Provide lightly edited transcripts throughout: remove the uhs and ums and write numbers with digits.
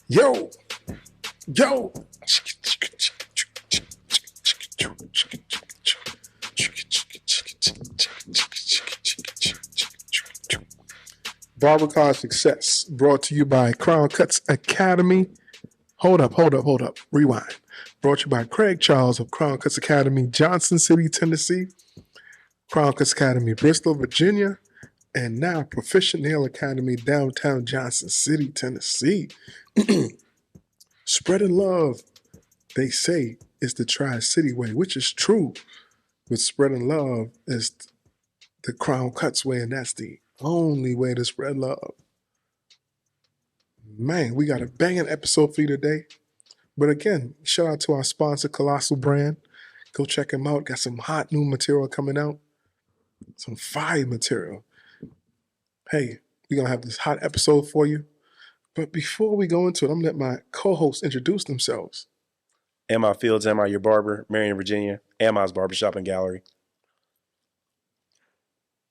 Yo, yo. Barber College Success, brought to you by Crown Cutz Academy. Hold up. Rewind. Brought to you by Craig Charles of Crown Cutz Academy, Johnson City, Tennessee. Crown Cutz Academy, Bristol, Virginia. And now Proficient Nail Academy, downtown Johnson City, Tennessee. Spreading love, they say, is the Tri-City way, which is true. But spreading love is the Crown Cutz way, and that's the only way to spread love. Man, we got a banging episode for you today. But again, shout out to our sponsor, Colossal Brand. Go check them out. Got some hot new material coming out. Some fire material. Hey, we're going to have this hot episode for you. But before we go into it, I'm going to let my co-hosts introduce themselves. Am I Fields, am I your barber? Marion, Virginia. Am I's Barbershop and Gallery.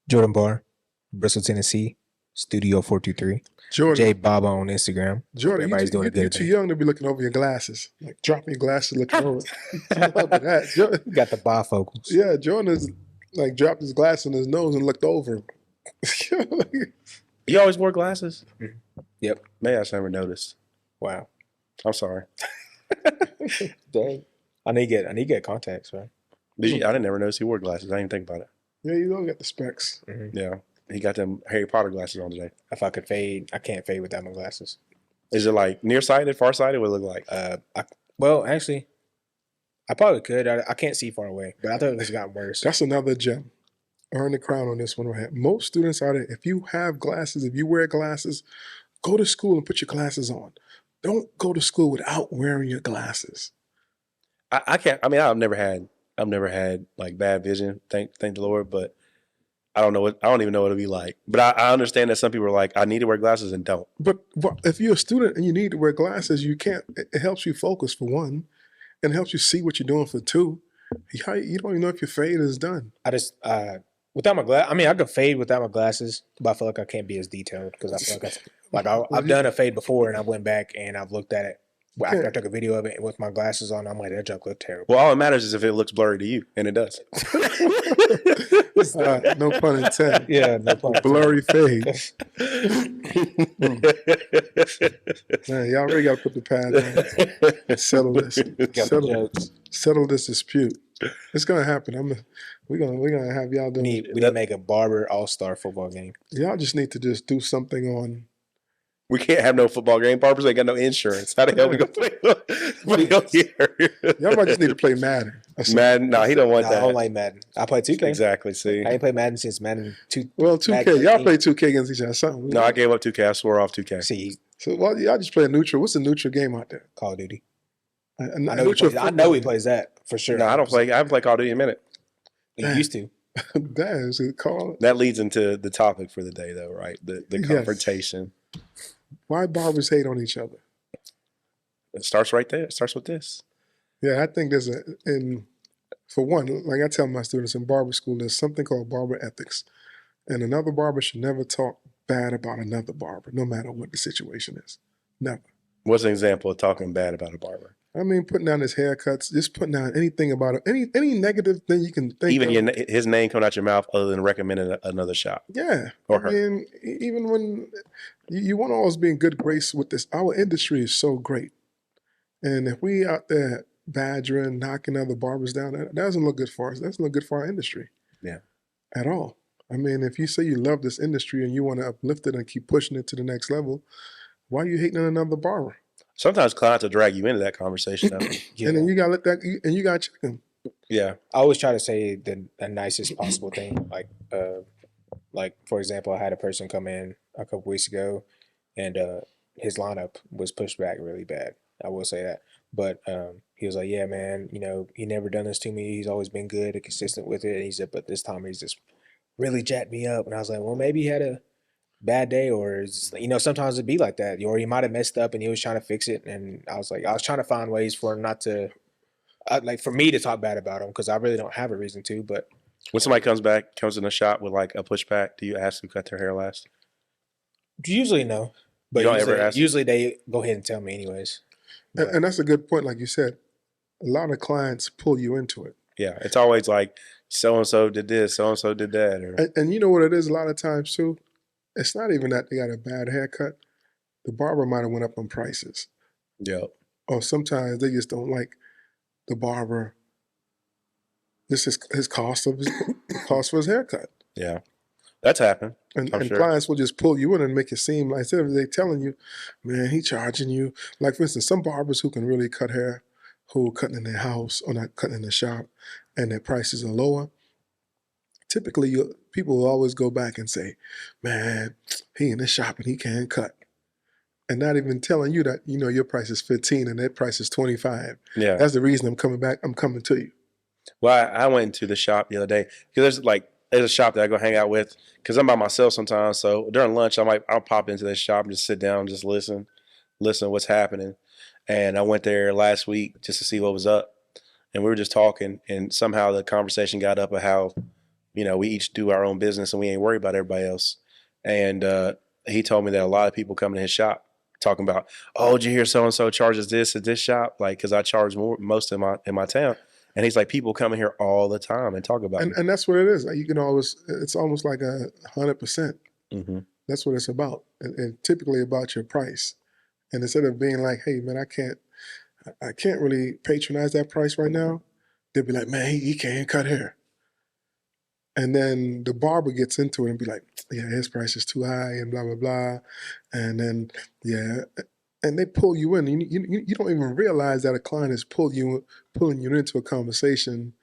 Jordan Barr, Bristol, Tennessee, Studio 423. Jordan. J Baba on Instagram. Jordan, Everybody's doing a you're good too thing. young to be looking over your glasses. Like dropping your glasses, looking over. That. Jordan, You got the bifocals. yeah, Jordan is like dropped his glass on his nose and looked over. You always wore glasses? Yep. Maybe I just never noticed. Wow. I'm sorry. Dang. I need to get contacts, right? I didn't never notice he wore glasses. I didn't even think about it. Yeah, you don't get the specs. Yeah. He got them Harry Potter glasses on today. If I could fade, I can't fade without my glasses. Is it like nearsighted, farsighted? What it look like? Well, actually, I probably could. I can't see far away, but I thought it's gotten worse. That's another gem. Earn the crown on this one right here. Most students out there, if you have glasses, if you wear glasses, go to school and put your glasses on. Don't go to school without wearing your glasses. I can't. I mean, I've never had like bad vision. Thank the Lord, but I don't even know what it'd be like. But I understand that some people are like, I need to wear glasses and don't. But if you're a student and you need to wear glasses, you can't. It helps you focus for one, and it helps you see what you're doing for two. You don't even know if your fade is done. I just without my glass. I mean, I could fade without my glasses, but I feel like I can't be as detailed because I feel like I've done a fade before, and I went back and I've looked at it after I took a video of it with my glasses on. I'm like, that junk looked terrible. Well, all that matters is if it looks blurry to you, and it does. No pun intended. Yeah, no problem. Blurry fade. Man, y'all really got to put the pad on. Settle this. Settle this dispute. It's gonna happen. We're gonna have y'all do. We need to make a Barber All-Star football game. Y'all just need to just do something on. We can't have no football game. Barbers ain't got no insurance. How the hell we gonna play here? Y'all might just need to play Madden. Madden? No, he don't want I that. don't like Madden. I play 2K. Exactly. See, I ain't played Madden since Madden 2. Well, 2K. Madden Y'all 13. play 2K against each other. Something. no, I gave up 2K. I swore off 2K. See, So y'all just play a neutral. What's a neutral game out there? Call of Duty. A I know, neutral I know he plays that for sure. No, I don't play. I haven't played Call of Duty in a minute. He used to. Damn, is it called? That leads into the topic for the day, though, right? The Yes. confrontation. Why barbers hate on each other? It starts right there. It starts with this. Yeah, I think for one, like I tell my students in barber school, there's something called Barber Ethics. And another barber should never talk bad about another barber, no matter what the situation is. Never. What's an example of talking bad about a barber? I mean, putting down his haircuts, just putting down anything about it, any negative thing you can think Even of. his name coming out your mouth other than recommending another shop. Yeah. Or I her. mean, even when you want to always be in good grace with this, our industry is so great. And if we out there badgering, knocking other barbers down, that doesn't look good for us. That doesn't look good for our industry. Yeah. At all. I mean, if you say you love this industry and you want to uplift it and keep pushing it to the next level, why are you hating on another barber? Sometimes clients will drag you into that conversation. Yeah. And then you got to let that, and you got to check them. Yeah. I always try to say the nicest possible thing. Like for example, I had a person come in a couple weeks ago, and his lineup was pushed back really bad. I will say that, but he was like, "Yeah, man, you know, he never done this to me. He's always been good and consistent with it." And he said, "But this time he's just really jacked me up." And I was like, "Well, maybe he had a bad day, or it's just, you know, sometimes it'd be like that, or he might have messed up and he was trying to fix it." And I was trying to find ways for him not to. Like for me to talk bad about him because I really don't have a reason to. But When somebody comes in the shop with like a pushback, do you ask who cut their hair last? usually no. But don't ever ask? usually they go ahead and tell me anyways. But And that's a good point. Like you said, a lot of clients pull you into it. Yeah, it's always like so and so did this, so and so did that, or And you know what it is a lot of times too? It's not even that they got a bad haircut. The barber might have went up on prices. yeah, Or sometimes they just don't like the barber. This is his cost of his cost for his haircut. yeah, that's happened. And, I'm and sure. clients will just pull you in and make it seem like instead of they telling you, man, he charging you. Like for instance, some barbers who can really cut hair, who are cutting in their house or not cutting in the shop, and their prices are lower. Typically, people will always go back and say, man, he in the shop and he can't cut. And not even telling you that, you know, your price is 15 and their price is 25. Yeah. That's the reason I'm coming back. I'm coming to you. Well, I went into the shop the other day because there's a shop that I go hang out with because I'm by myself sometimes. So during lunch, I'll pop into this shop and just sit down, and just listen to what's happening. And I went there last week just to see what was up, and we were just talking, and somehow the conversation got up of how, you know, we each do our own business and we ain't worried about everybody else. And he told me that a lot of people come to his shop talking about, oh, did you hear so and so charges this at this shop? Like, because I charge most in my town. And he's like, people come in here all the time and talk about it. And that's what it is. Like you can always, it's almost like 100%. Mm-hmm. That's what it's about. And typically about your price. And instead of being like, hey, man, I can't really patronize that price right now, they'll be like, man, he can't cut hair. And then the barber gets into it and be like, yeah, his price is too high and blah, blah, blah. And then, yeah. And they pull you in. You don't even realize that a client is pulling you into a conversation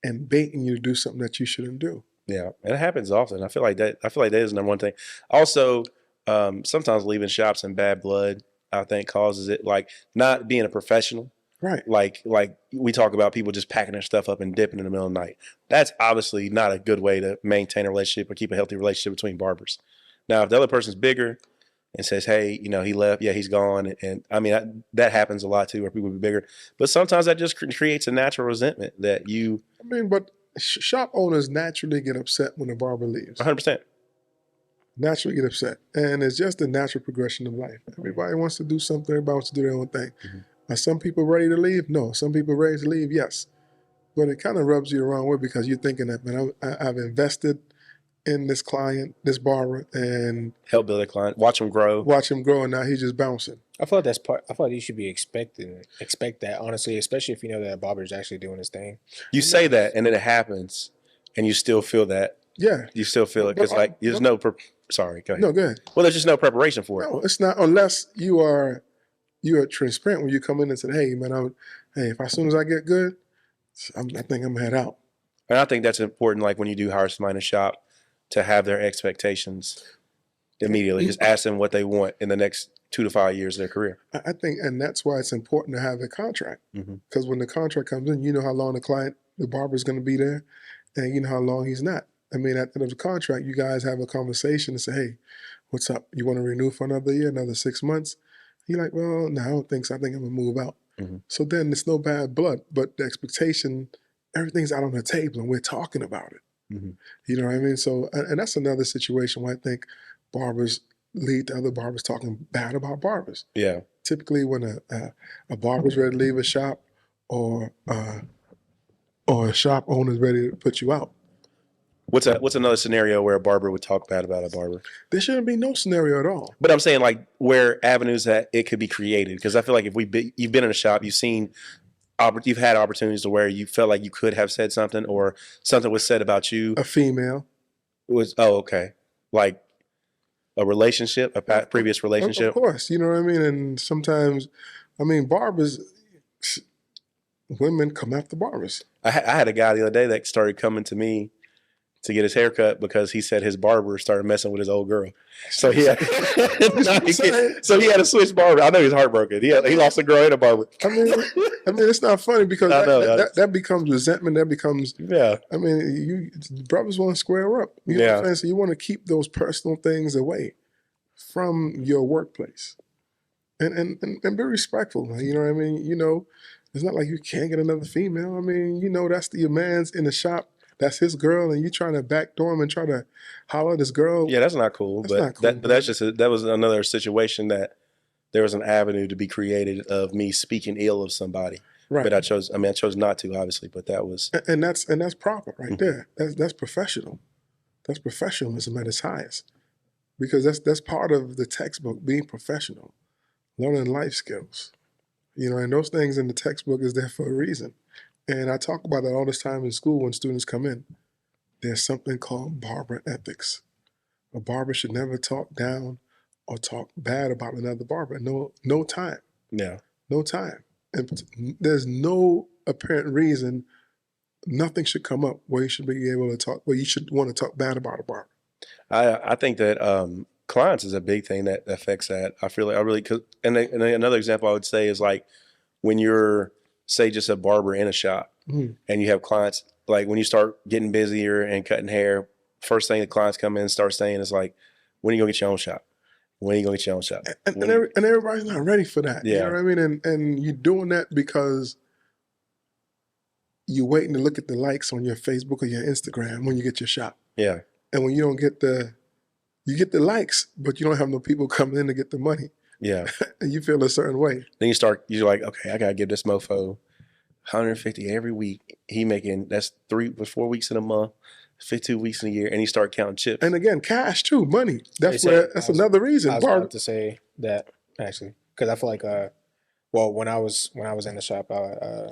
and baiting you to do something that you shouldn't do. Yeah, and it happens often. I feel like that is the number one thing. Also, sometimes leaving shops in bad blood, I think, causes it. Like not being a professional. Right. Like we talk about people just packing their stuff up and dipping in the middle of the night. That's obviously not a good way to maintain a relationship or keep a healthy relationship between barbers. Now, if the other person's bigger and says, hey, you know, he left, yeah, he's gone. And I mean, that happens a lot too, where people be bigger. But sometimes that just creates a natural resentment that you. I mean, but shop owners naturally get upset when the barber leaves. 100%. Naturally get upset. And it's just a natural progression of life. Everybody wants to do something. Everybody wants to do their own thing. Mm-hmm. Are some people ready to leave? No. Some people ready to leave? Yes. But it kind of rubs you the wrong way because you're thinking that, man, I've invested in this client, this barber, and help build a client, watch him grow, and now he's just bouncing. I feel like that's part. I feel like you should be expect that, honestly, especially if you know that a barber is actually doing his thing. You say that, and then it happens, and you still feel that. Yeah, you still feel it because like there's no. Sorry, go ahead. No, go ahead. Well, there's just no preparation for it. No, it's not unless you are transparent when you come in and say, "Hey, man, if as soon as I get good, I think I'm gonna head out." And I think that's important. Like when you do hire somebody in a shop, to have their expectations immediately. Just ask them what they want in the next 2 to 5 years of their career. I think, and that's why it's important to have a contract. Because when the contract comes in, you know how long the barber is going to be there, and you know how long he's not. I mean, at the end of the contract, you guys have a conversation and say, hey, what's up? You want to renew for another year, another 6 months? You're like, well, no, I don't think so. I think I'm going to move out. So then it's no bad blood, but the expectation, everything's out on the table and we're talking about it. You know what I mean? So, and that's another situation where I think barbers lead to other barbers talking bad about barbers. Yeah. Typically, when a barber's ready to leave a shop, or a shop owner's ready to put you out. What's another scenario where a barber would talk bad about a barber? There shouldn't be no scenario at all. But I'm saying like where avenues that it could be created, because I feel like if you've been in a shop, you've had opportunities to where you felt like you could have said something or something was said about you. A female. Okay. Like a relationship, a previous relationship. Of course. You know what I mean? And sometimes, barbers, women come after barbers. I had a guy the other day that started coming to me to get his haircut because he said his barber started messing with his old girl. So he had, he had to switch barber. I know he's heartbroken. He lost a girl and a barber. I mean, it's not funny because that becomes resentment. That becomes, yeah. I mean, brothers want to square up. You know what I'm saying? So you want to keep those personal things away from your workplace and be respectful. You know what I mean? You know, it's not like you can't get another female. I mean, you know, that's your man's in the shop. that's his girl, and you trying to backdoor him and try to holler at this girl. Yeah, that's not cool. That's but not cool, but that's just that was another situation that there was an avenue to be created of me speaking ill of somebody. Right. But I chose not to, obviously, but that was. And that's proper right there. That's professional. That's professionalism at its highest, because that's part of the textbook, being professional, learning life skills. And those things in the textbook is there for a reason. And I talk about that all this time in school when students come in. There's something called Barber Ethics. A barber should never talk down or talk bad about another barber. No time. Yeah. No time. And there's no apparent reason nothing should come up where you should be able to talk, where you should want to talk bad about a barber. I think that clients is a big thing that affects that. I feel like and another example I would say is like when you're, say, just a barber in a shop and you have clients, like when you start getting busier and cutting hair, first thing the clients come in and start saying is like, when are you going to get your own shop? When are you going to get your own shop? And everybody's not ready for that. Yeah. You know what I mean? And you're doing that because you're waiting to look at the likes on your Facebook or your Instagram when you get your shop. Yeah. And when you don't get you get the likes, but you don't have no people coming in to get the money. Yeah. And you feel a certain way. Then you're like, okay, I got to give this mofo $150 every week. He making, that's 4 weeks in a month, 52 weeks in a year. And you start counting chips. And again, cash too, money. That's another reason. I was about to say that actually, because I feel like, when I was in the shop,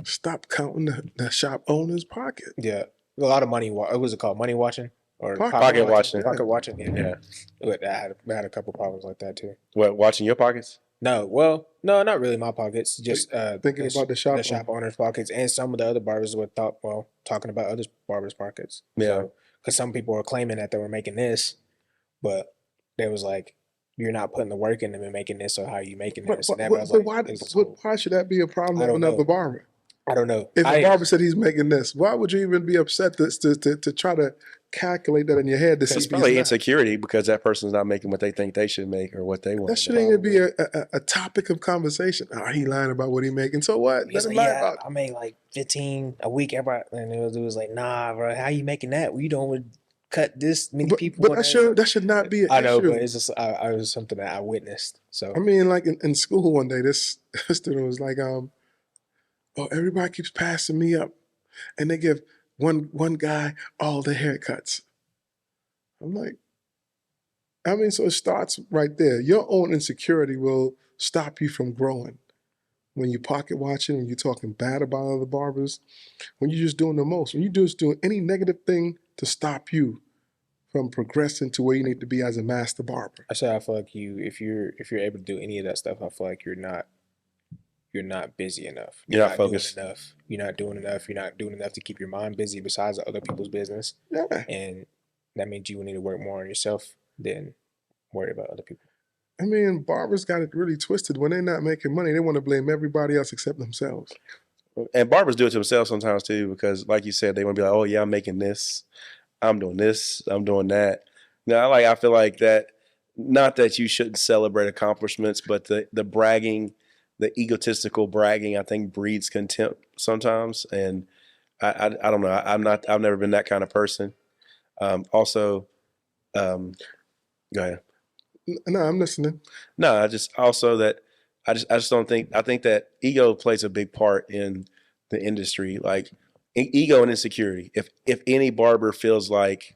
stop counting the shop owner's pocket. Yeah, a lot of money. What was it called? Money watching or pocket watching? Pocket watching. Yeah. I had a couple problems like that too. What, watching your pockets? No, not really my pockets. Just thinking about the shop owner's pockets, and some of the other barbers were talking about other barbers' pockets. Yeah, because some people were claiming that they were making this, but they was like, you're not putting the work in them and making this, so how are you making this? Why should that be a problem of another barber? I don't know. If a barber said he's making this, why would you even be upset to try to calculate that in your head? It's probably insecurity because that person's not making what they think they should make or what they want. That shouldn't even be a topic of conversation. Oh, he lying about what he making. So what? Let him lie about it. I make like 15 a week. Everybody, and it was like, nah, bro, how you making that? We don't cut this many people. But that should not be an issue. I know, but it's just I was something that I witnessed. So I mean, like in school one day, this student was like, everybody keeps passing me up, and they give one guy all the haircuts. I'm like, so it starts right there. Your own insecurity will stop you from growing. When you're pocket watching, when you're talking bad about other barbers, when you're just doing the most, when you're just doing any negative thing to stop you from progressing to where you need to be as a master barber. I feel like if you're able to do any of that stuff, I feel like you're not busy enough. You're not focused enough. You're not doing enough. You're not doing enough to keep your mind busy besides other people's business. Yeah. And that means you need to work more on yourself than worry about other people. I mean, barbers got it really twisted. When they're not making money, they want to blame everybody else except themselves. And barbers do it to themselves sometimes too, because like you said, they want to be like, oh yeah, I'm making this, I'm doing this, I'm doing that. Now, I feel like that, not that you shouldn't celebrate accomplishments, but the bragging, the egotistical bragging, I think breeds contempt sometimes. And I don't know. I've never been that kind of person. Go ahead. No, I'm listening. No, I just don't think, I think that ego plays a big part in the industry, like ego and insecurity. If any barber feels like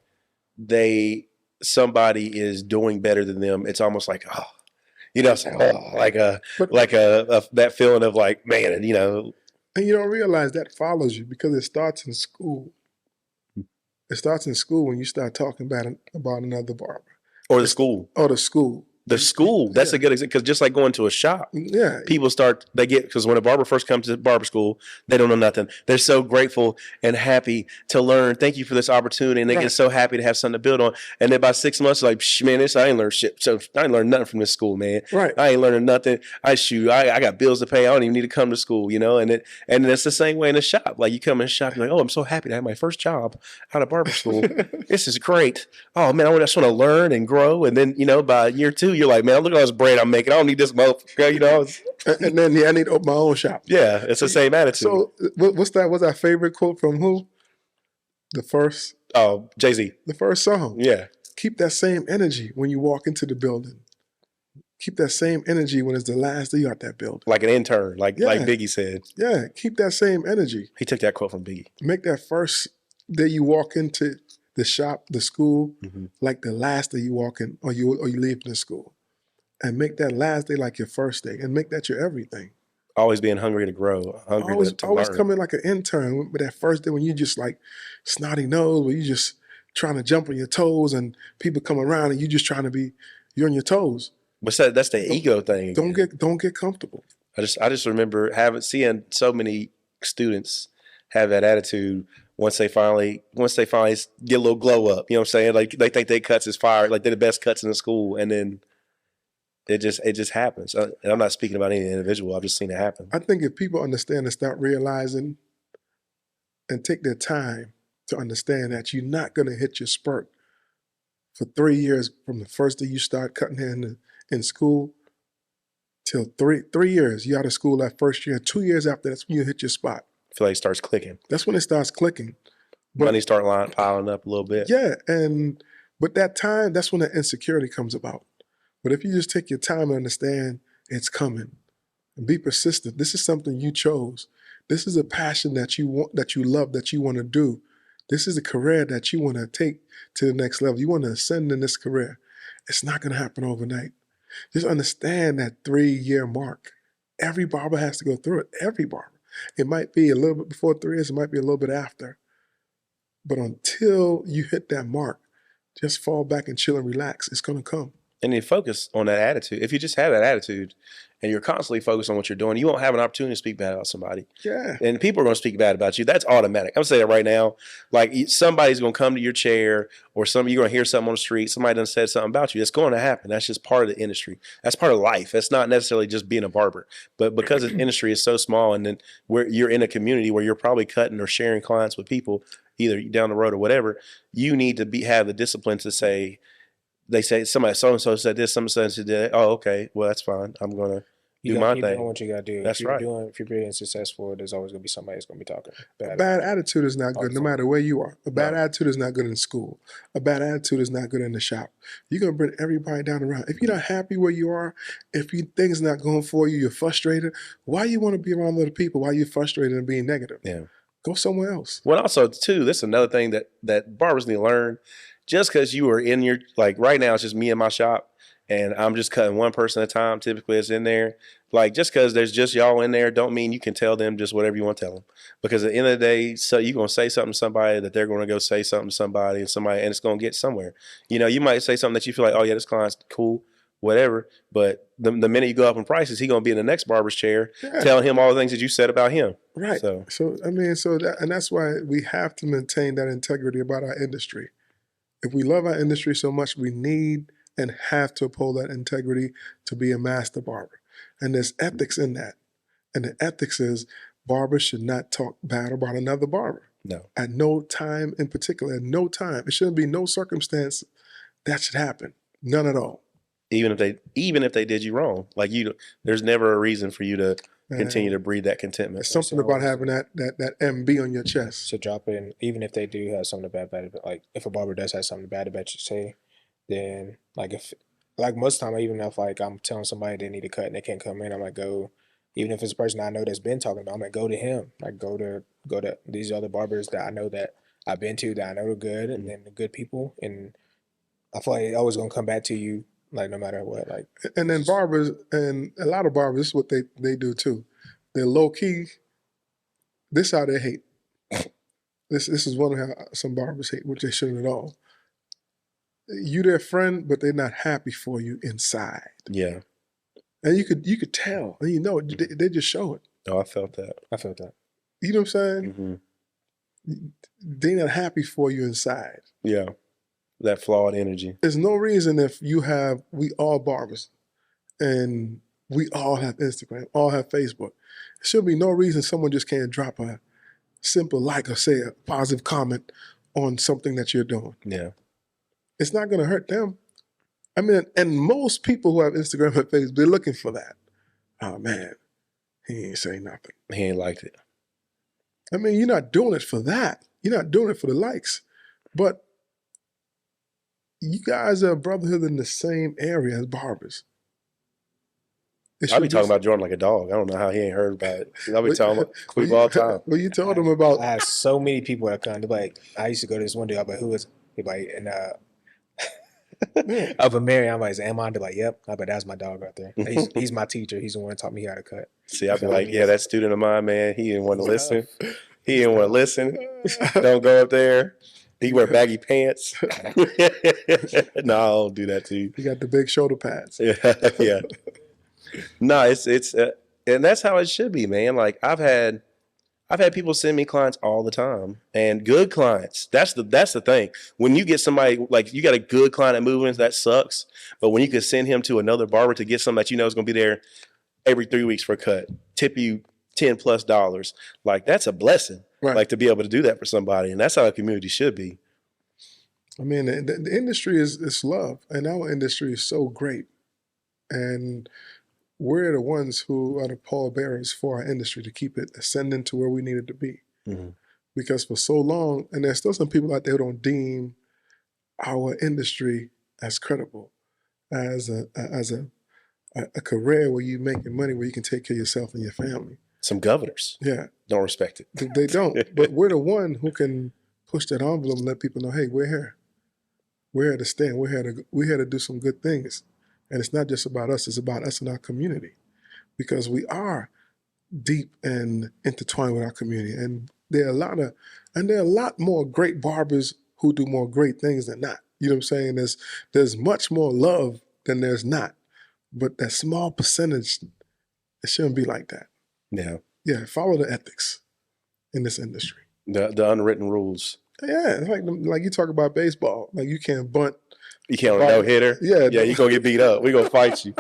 somebody is doing better than them, it's almost like, oh, that feeling of like, man, And you don't realize that follows you because it starts in school. It starts in school when you start talking bad about another barber. Or the school. Or the school. The school. That's a good example. Because just like going to a shop, people because when a barber first comes to barber school, they don't know nothing. They're so grateful and happy to learn. Thank you for this opportunity. And they get so happy to have something to build on. And then by 6 months, like, man, I ain't learned shit. So I ain't learned nothing from this school, man. Right. I ain't learning nothing. I got bills to pay. I don't even need to come to school, And it's the same way in the shop. Like you come in the shop, you're like, oh, I'm so happy to have my first job out of barber school. This is great. Oh man, I just want to learn and grow. And then, by year 2, you're like, man, look at all this bread I'm making. I don't need this motherfucker, And then I need to open my own shop. Yeah, it's the same attitude. So what's that? What's our favorite quote from who? The first Oh, Jay-Z. the first song. Yeah. Keep that same energy when you walk into the building. Keep that same energy when it's the last day you at that building. Like an intern, like Yeah. Biggie said. Yeah, keep that same energy. He took that quote from Biggie. Make that first day you walk into the shop, the school, Mhm. like the last day you walk in or you leave the school. And make that last day like your first day and make that your everything. Always being hungry to grow, hungry to Always learn. come in like an intern with that first day when you just like snotty nose, where you just trying to jump on your toes and people come around and you just trying to be, you're on your toes. But that's the ego thing. Don't get comfortable. I just remember seeing so many students have that attitude once they finally get a little glow up. You know what I'm saying? Like they think they cuts is fire, like they're the best cuts in the school, and then it just happens. And I'm not speaking about any individual. I've just seen it happen. I think if people understand and start realizing and take their time to understand that you're not going to hit your spurt for 3 years from the first day you start cutting hair in school till 3 years. You're out of school that first year. 2 years after, that's when you hit your spot. I feel like it starts clicking. That's when it starts clicking. But- Money start piling up a little bit. Yeah, but that time, that's when the insecurity comes about. But if you just take your time and understand it's coming and be persistent, this is something you chose. This is a passion that you want, that you love, that you want to do. This is a career that you want to take to the next level. You want to ascend in this career. It's not going to happen overnight. Just understand that 3-year mark. Every barber has to go through it. Every barber. It might be a little bit before 3 years. It might be a little bit after. But until you hit that mark, just fall back and chill and relax. It's going to come. And then focus on that attitude. If you just have that attitude and you're constantly focused on what you're doing, you won't have an opportunity to speak bad about somebody. Yeah. And people are going to speak bad about you. That's automatic. I'm saying it right now. Like somebody's going to come to your chair, or you're going to hear something on the street. Somebody done said something about you. It's going to happen. That's just part of the industry. That's part of life. That's not necessarily just being a barber. But because the industry is so small, and then you're in a community where you're probably cutting or sharing clients with people, either down the road or whatever, you need to have the discipline to say, they say somebody so-and-so said this, somebody said that. Oh, okay. Well, that's fine. I'm going to do my thing. Doing what you got to do. That's right. If you're being successful, there's always going to be somebody that's going to be talking bad. A bad attitude is not good no matter where you are. A bad attitude is not good in school. A bad attitude is not good in the shop. You're going to bring everybody down around. If you're not happy where you are, if things not going for you, you're frustrated, why you want to be around other people? Why you frustrated and being negative? Yeah. Go somewhere else. Well, also, too, this is another thing that barbers need to learn. Just because you are in your, like right now, it's just me in my shop, and I'm just cutting one person at a time, typically it's in there. Like, just because there's just y'all in there don't mean you can tell them just whatever you want to tell them. Because at the end of the day, so you're going to say something to somebody that they're going to go say something to somebody, and it's going to get somewhere. You know, you might say something that you feel like, oh, yeah, this client's cool, whatever. But the minute you go up in prices, he's going to be in the next barber's chair telling him all the things that you said about him. Right. So that's why we have to maintain that integrity about our industry. If we love our industry so much, we need and have to uphold that integrity to be a master barber. And there's ethics in that. And the ethics is barbers should not talk bad about another barber. No. At no time in particular, at no time. It shouldn't be no circumstance that should happen. None at all. Even if they did you wrong. Like there's never a reason for you to continue to breed that contentment. There's something about having that MB on your chest. So drop it in, even if they do have something bad about it, like if a barber does have something bad about you say, then like most of the time, even if like I'm telling somebody they need to cut and they can't come in, I'm like go, even if it's a person I know that's been talking about, I'm like go to him. Like go to these other barbers that I know that I've been to, that I know are good, and then the good people, and I feel like it's always gonna come back to you. Like no matter what, like, and then barbers, and a lot of barbers, this is what they do too. They're low key. This is how they hate. This is one of how some barbers hate, which they shouldn't at all. You their friend, but they're not happy for you inside. Yeah, and you could tell, and you know, they just show it. Oh, I felt that. You know what I'm saying? Mm-hmm. They're not happy for you inside. Yeah. That flawed energy. There's no reason we all barbers and we all have Instagram, all have Facebook. There should be no reason someone just can't drop a simple like or say a positive comment on something that you're doing. Yeah. It's not going to hurt them. I mean, and most people who have Instagram and Facebook, they're looking for that. Oh man, he ain't saying nothing. He ain't liked it. I mean, you're not doing it for that. You're not doing it for the likes. But you guys are a brotherhood in the same area as barbers. I be talking about Jordan like a dog. I don't know how he ain't heard about it. I be talking about Queef all the time. Well, you told him about. I have so many people that come. They're like, I used to go to this one dude. I'm like, who is? He's like, and of a Mary, I'm like, am I? They're like, yep. I bet that's my dog right there. He's my teacher. He's the one that taught me how to cut. See, I be like, yeah, that student of mine, man, he didn't want to listen. He didn't want to listen. Don't go up there. He wear baggy pants. No, I don't do that to you. You got the big shoulder pads. Yeah. No, it's and that's how it should be, man. Like I've had people send me clients all the time, and good clients. That's the thing. When you get somebody like you got a good client at Movements, that sucks. But when you can send him to another barber to get somebody that you know is going to be there every 3 weeks for a cut, tip you $10+, like that's a blessing. Right. Like to be able to do that for somebody, and that's how a community should be. I mean, the industry is love, and our industry is so great, and we're the ones who are the pallbearers for our industry to keep it ascending to where we need it to be. Mm-hmm. Because for so long, and there's still some people out there who don't deem our industry as credible, as a career where you're making money, where you can take care of yourself and your family. Some governors, Yeah, don't respect it. they don't. But we're the one who can push that envelope and let people know, hey, we're here. We're here to stand. We're here to do some good things. And it's not just about us, it's about us and our community. Because we are deep and intertwined with our community. And there are a lot more great barbers who do more great things than not. You know what I'm saying? There's much more love than there's not. But that small percentage, it shouldn't be like that. Yeah. Yeah, follow the ethics in this industry. The unwritten rules. Yeah, it's like you talk about baseball. Like you can't bunt. You can't no hitter. Yeah, you're gonna get beat up. We're gonna fight you.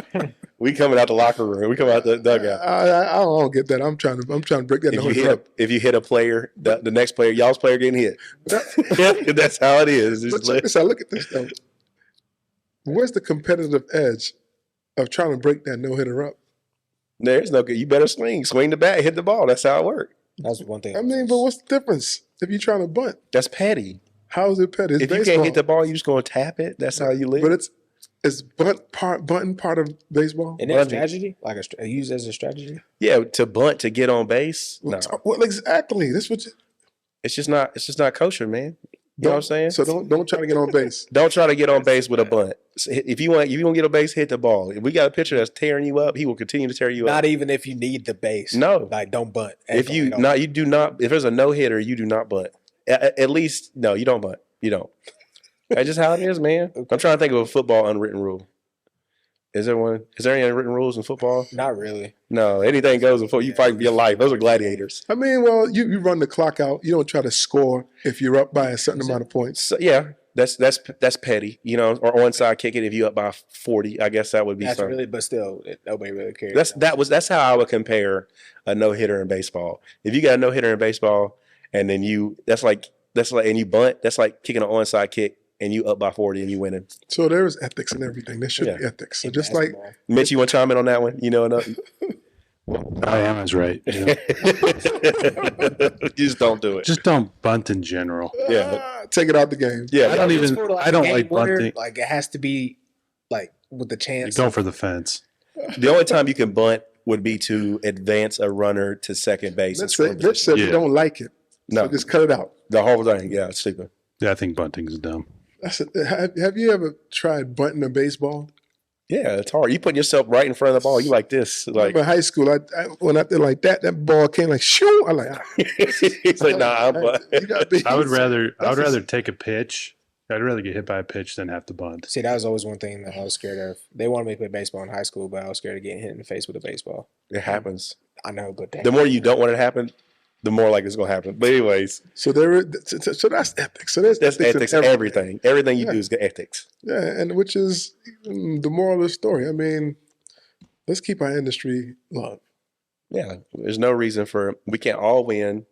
We coming out the locker room. We coming out the dugout. I don't get that. I'm trying to break that. If you hit a player, the next player, y'all's player getting hit. That's how it is. But check this out. Look at this though. Where's the competitive edge of trying to break that no hitter up? There's no good. You better swing the bat, hit the ball. That's how it works. That's one thing. I mean, but what's the difference if you're trying to bunt? That's petty. How is it petty? It's if baseball. You can't hit the ball, you just gonna tap it. That's how you live. But it's bunting part of baseball. And that's strategy, like used as a strategy. Yeah, to bunt to get on base. No. Well, exactly. That's what. It's just not kosher, man. You know what I'm saying? So don't try to get on base. Don't try to get on base with a bunt. If you want to get on base, hit the ball. If we got a pitcher that's tearing you up, he will continue to tear you up. Not even if you need the base. No, like don't bunt. You do not. If there's a no hitter, you do not bunt. At least no, you don't bunt. You don't. That's just how it is, man. I'm trying to think of a football unwritten rule. Is there any unwritten rules in football? Not really. No, anything goes in football. You fight for your life. Those are gladiators. I mean, well, you run the clock out. You don't try to score if you're up by a certain amount of points. So, yeah, that's petty, you know. Or onside kick it if you up by 40. I guess that would be something. Really, but still, nobody really cares. That's how I would compare a no hitter in baseball. If you got a no hitter in baseball, and then that's like and you bunt, that's like kicking an onside kick. And you up by 40 and you winning. So there is ethics in everything. There should be ethics. So just basketball. Like Mitch, you want to chime in on that one? You know enough. I am is right. Yeah. You just don't do it. Just don't bunt in general. Yeah, take it out the game. Yeah, I don't like bunting. Like it has to be like with the chance. You go for the fence. The only time you can bunt would be to advance a runner to second base. Mitch said you don't like it. No, so just cut it out. The whole thing. Yeah, it's stupid. Yeah, I think bunting is dumb. Have you ever tried bunting a baseball? Yeah, it's hard. You putting yourself right in front of the ball. You like this. Like in high school, I went out there like that ball came like shoo. I'm like, he's like, nah. I would rather take a pitch. I'd rather get hit by a pitch than have to bunt. See, that was always one thing that I was scared of. They wanted me to play baseball in high school, but I was scared of getting hit in the face with a baseball. It happens. I know, but the more you don't want it to happen, the more like it's gonna happen. But anyways, so that's ethics. So that's ethics. Everything you do is good ethics. Yeah, and which is the moral of the story. I mean, let's keep our industry love. Yeah, there's no reason we can't all win.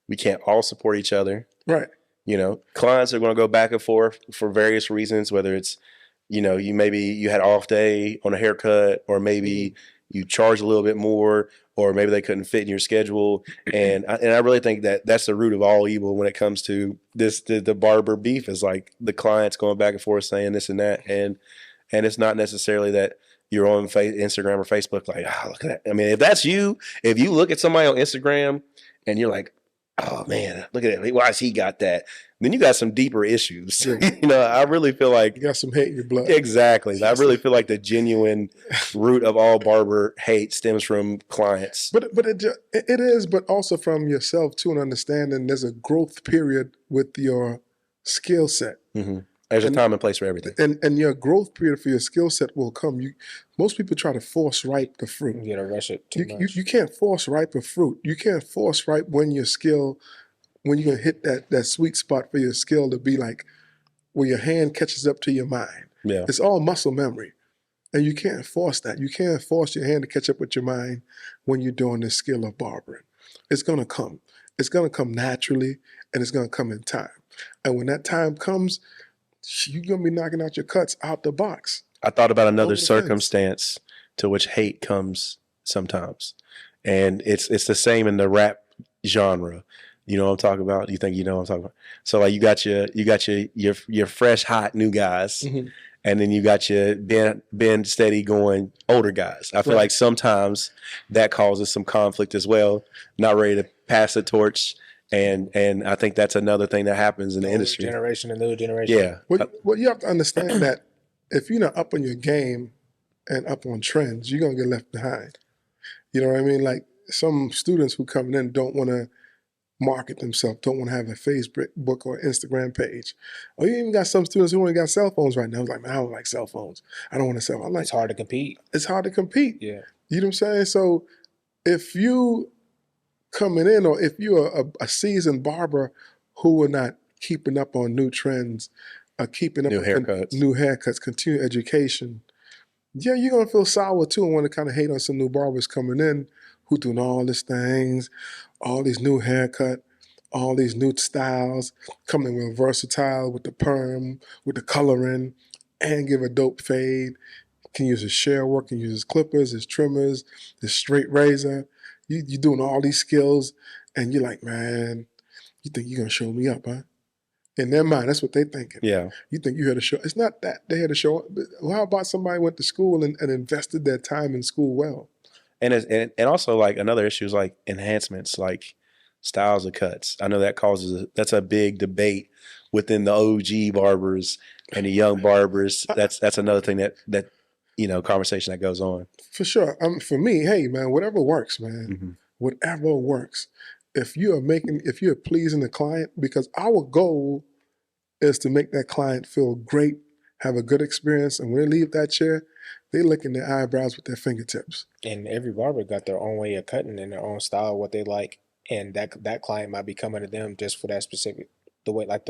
We can't all support each other. Right. You know, clients are going to go back and forth for various reasons, whether it's, you know, you had an off day on a haircut, or maybe you charge a little bit more, or maybe they couldn't fit in your schedule. And I really think that that's the root of all evil when it comes to the barber beef, is like the clients going back and forth saying this and that. And it's not necessarily that you're on Instagram or Facebook like, oh, look at that. I mean, if that's you, if you look at somebody on Instagram and you're like, oh man, look at that. Why has he got that? Then you got some deeper issues. Yeah. You know, I really feel like You got some hate in your blood. exactly. I really feel like the genuine root of all barber hate stems from clients. But it is, but also from yourself too, and understanding there's a growth period with your skill set. Mm-hmm. There's a time and place for everything. And your growth period for your skill set will come. Most people try to force ripe the fruit. You gotta rush it too much. You can't force ripe a fruit. You can't force ripe when you're gonna hit that sweet spot for your skill to be like where your hand catches up to your mind. Yeah. It's all muscle memory. And you can't force that. You can't force your hand to catch up with your mind when you're doing this skill of barbering. It's gonna come. It's gonna come naturally, and it's gonna come in time. And when that time comes, you're gonna be knocking out your cuts out the box. I thought about another Over the fence. circumstance to which hate comes sometimes. And it's the same in the rap genre. You know what I'm talking about? You think you know what I'm talking about? So like you got your fresh, hot new guys, Mm-hmm. and then you got your been steady going older guys. I feel Right. like sometimes that causes some conflict as well. Not ready to pass the torch. And I think that's another thing that happens in the industry. Generation and new generation. Yeah. Well, you have to understand that if you're not up on your game and up on trends, you're gonna get left behind. You know what I mean? Like some students who come in don't want to market themselves, don't want to have a Facebook or Instagram page. Or you even got some students who only got cell phones right now. It's like, man, I don't like cell phones. I don't want a cell phone. I'm like, It's hard to compete. it's hard to compete. Yeah. You know what I'm saying? So if you coming in, or if you're a seasoned barber who are not keeping up on new trends, keeping up New with haircuts. new haircuts, continued education, yeah, you're gonna feel sour too and want to kind of hate on some new barbers coming in who doing all these things, all these new haircut, all these new styles, coming with versatile with the perm, with the coloring, and give a dope fade. Can use his share work, can use his clippers, his trimmers, his straight razor. You're doing all these skills, and you're like, man, you think you're gonna show me up, huh? In their mind, that's what they're thinking. Yeah. You think you here to show? It's not that they're here to show up. But how about somebody went to school and invested their time in school well? And also like another issue is like enhancements, like styles of cuts. I know that that's a big debate within the OG barbers and the young barbers. That's another thing that you know, conversation that goes on. For sure. For me, hey man, whatever works, man. Mm-hmm. Whatever works. If you're pleasing the client, because our goal is to make that client feel great, have a good experience, and when they leave that chair, they licking their eyebrows with their fingertips. And every barber got their own way of cutting and their own style, what they like, and that client might be coming to them just for that specific, the way like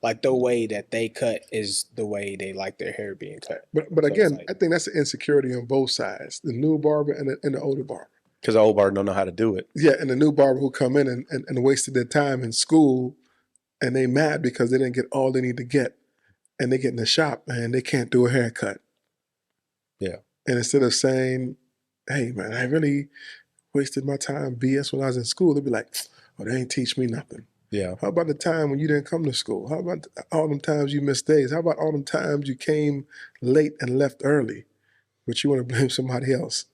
like the way that they cut is the way they like their hair being cut. But So again, it's like- I think that's an insecurity on both sides: the new barber and the older barber. Because the old barber don't know how to do it. Yeah, and the new barber who come in and wasted their time in school, and they mad because they didn't get all they need to get, and they get in the shop and they can't do a haircut. Yeah. And instead of saying, hey man, I really wasted my time BS when I was in school, they'd be like, oh, they ain't teach me nothing. Yeah. How about the time when you didn't come to school? How about all them times you missed days? How about all them times you came late and left early, but you want to blame somebody else?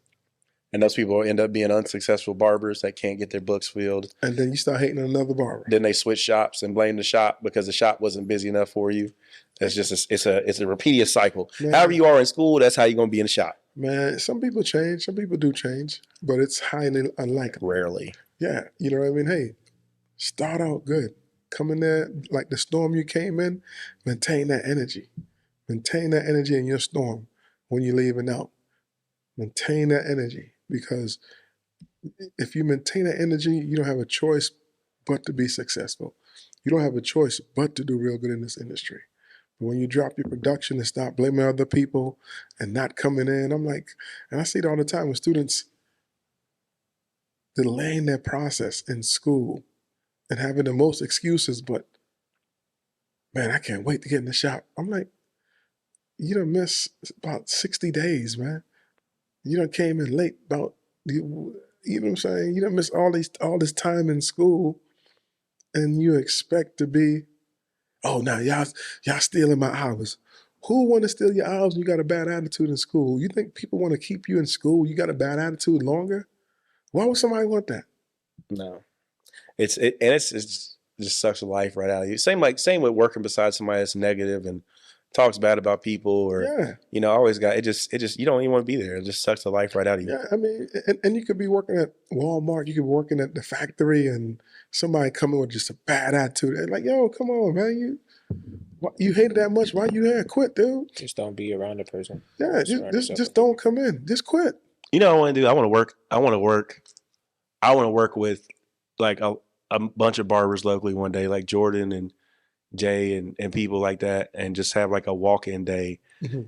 And those people end up being unsuccessful barbers that can't get their books filled. And then you start hating on another barber. Then they switch shops and blame the shop because the shop wasn't busy enough for you. It's just it's a repeated cycle. Man. However you are in school, that's how you're gonna be in the shop. Man, some people change. Some people do change, but it's highly unlikely. Rarely. Yeah, you know what I mean? Hey, start out good. Come in there like the storm you came in, maintain that energy. Maintain that energy in your storm when you're leaving out. Maintain that energy, because if you maintain that energy, you don't have a choice but to be successful. You don't have a choice but to do real good in this industry. But when you drop your production and stop blaming other people and not coming in, I'm like, and I see it all the time with students delaying their process in school and having the most excuses, but man, I can't wait to get in the shop. I'm like, you done miss about 60 days, man. You done came in late about you know what I'm saying? You done missed all this time in school, and you expect to be, oh, now y'all stealing my hours. Who want to steal your hours when you got a bad attitude in school? You think people want to keep you in school? You got a bad attitude longer? Why would somebody want that? No, it's just sucks the life right out of you. Same with working beside somebody that's negative and talks bad about people, or always got it. Just you don't even want to be there. It just sucks the life right out of you. Yeah, I mean, and you could be working at Walmart, you could be working at the factory, and somebody coming with just a bad attitude. And like, yo, come on, man, you hate it that much? Why you here? Quit, dude. Just don't be around the person. Yeah, just don't come in. Just quit. You know what I want to do? I want to work with like a bunch of barbers locally one day, like Jordan and Jay and people like that, and just have like a walk-in day,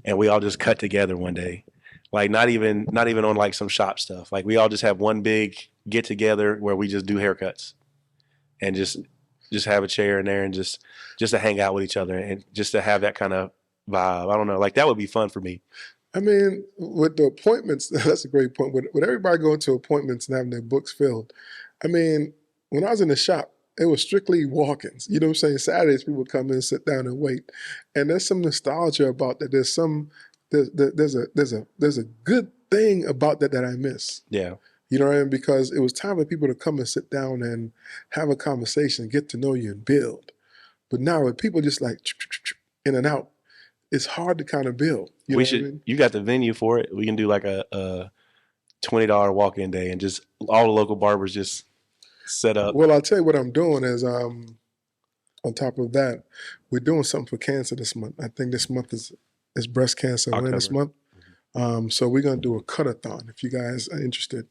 and we all just cut together one day, like not even on like some shop stuff. Like we all just have one big get together where we just do haircuts, and just have a chair in there and just to hang out with each other and just to have that kind of vibe. I don't know, like that would be fun for me. I mean, with the appointments, that's a great point. With everybody going to appointments and having their books filled, I mean, when I was in the shop, it was strictly walk-ins. You know what I'm saying? Saturdays, people would come in, sit down, and wait. And there's some nostalgia about that. There's a good thing about that I miss. Yeah. You know what I mean? Because it was time for people to come and sit down and have a conversation, get to know you, and build. But now with people just like in and out, it's hard to kind of build. You know what I mean? You got the venue for it. We can do like a $20 walk-in day, and just all the local barbers just set up. Well, I'll tell you what I'm doing is on top of that, we're doing something for cancer this month. I think this month is breast cancer awareness month. So we're going to do a cut-a-thon if you guys are interested.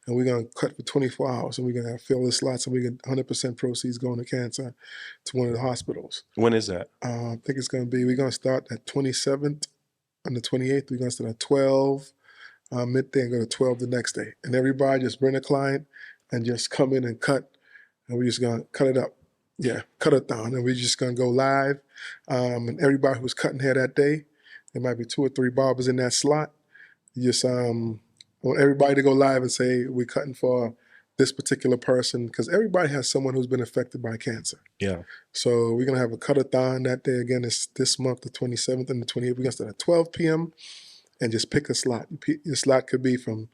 And we're going to cut for 24 hours, and we're going to fill the slots, and we get 100% proceeds going to cancer to one of the hospitals. When is that? I think it's going to be, we're going to start at 27th. On the 28th, we're going to start at 12 midday and go to 12 the next day. And everybody just bring a client and just come in and cut. And we're just going to cut it up. Yeah, cut-a-thon. And we're just going to go live. And everybody who's cutting hair that day, there might be 2 or 3 barbers in that slot. You just want everybody to go live and say, we're cutting for this particular person, because everybody has someone who's been affected by cancer. Yeah. So we're going to have a cut-a-thon that day. Again, it's this month, the 27th and the 28th. We're going to start at 12 p.m. and just pick a slot. Your slot could be from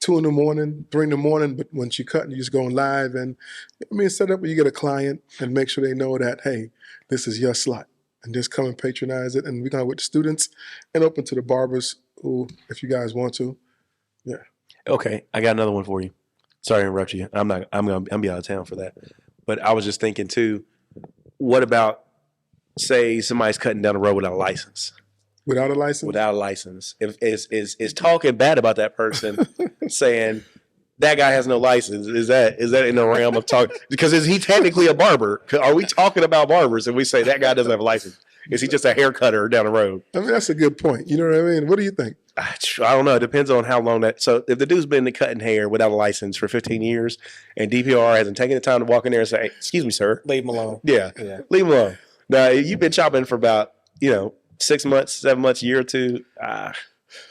2 in the morning, 3 in the morning, but once you cut, you just go live. And I mean, set up where you get a client and make sure they know that, hey, this is your slot. And just come and patronize it. And we're going to with the students and open to the barbers who, if you guys want to. Yeah. Okay, I got another one for you. Sorry to interrupt you. I'm gonna be out of town for that. But I was just thinking too, what about, say somebody's cutting down the road without a license? Without a license? Without a license. If is talking bad about that person, saying that guy has no license, is that in the realm of talk? Because is he technically a barber? Are we talking about barbers and we say that guy doesn't have a license? Is he just a hair cutter down the road? I mean, that's a good point. You know what I mean? What do you think? I don't know. It depends on how long that. So if the dude's been cutting hair without a license for 15 years and DPR hasn't taken the time to walk in there and say, hey, excuse me, sir. Leave him alone. Yeah. Leave him alone. Now, you've been chopping for about, 6 months, 7 months, a year or two.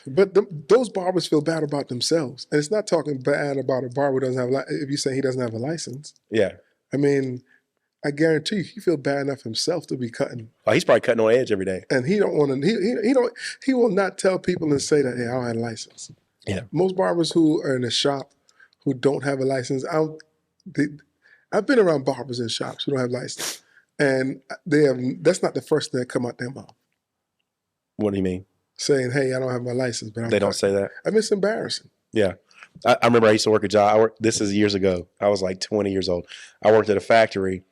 But those barbers feel bad about themselves. And it's not talking bad about a barber who doesn't have if you say he doesn't have a license. Yeah. I mean, I guarantee you, he feel bad enough himself to be cutting. Oh, he's probably cutting on edge every day. And he don't want to. He will not tell people and say that, hey, I don't have a license. Yeah. Most barbers who are in a shop who don't have a license, I've been around barbers in shops who don't have a license, and that's not the first thing that come out their mouth. What do you mean? Saying, hey, I don't have my license, but they don't say that. I mean, it's embarrassing. Yeah. I remember I used to work a job. This is years ago. I was like 20 years old. I worked at a factory.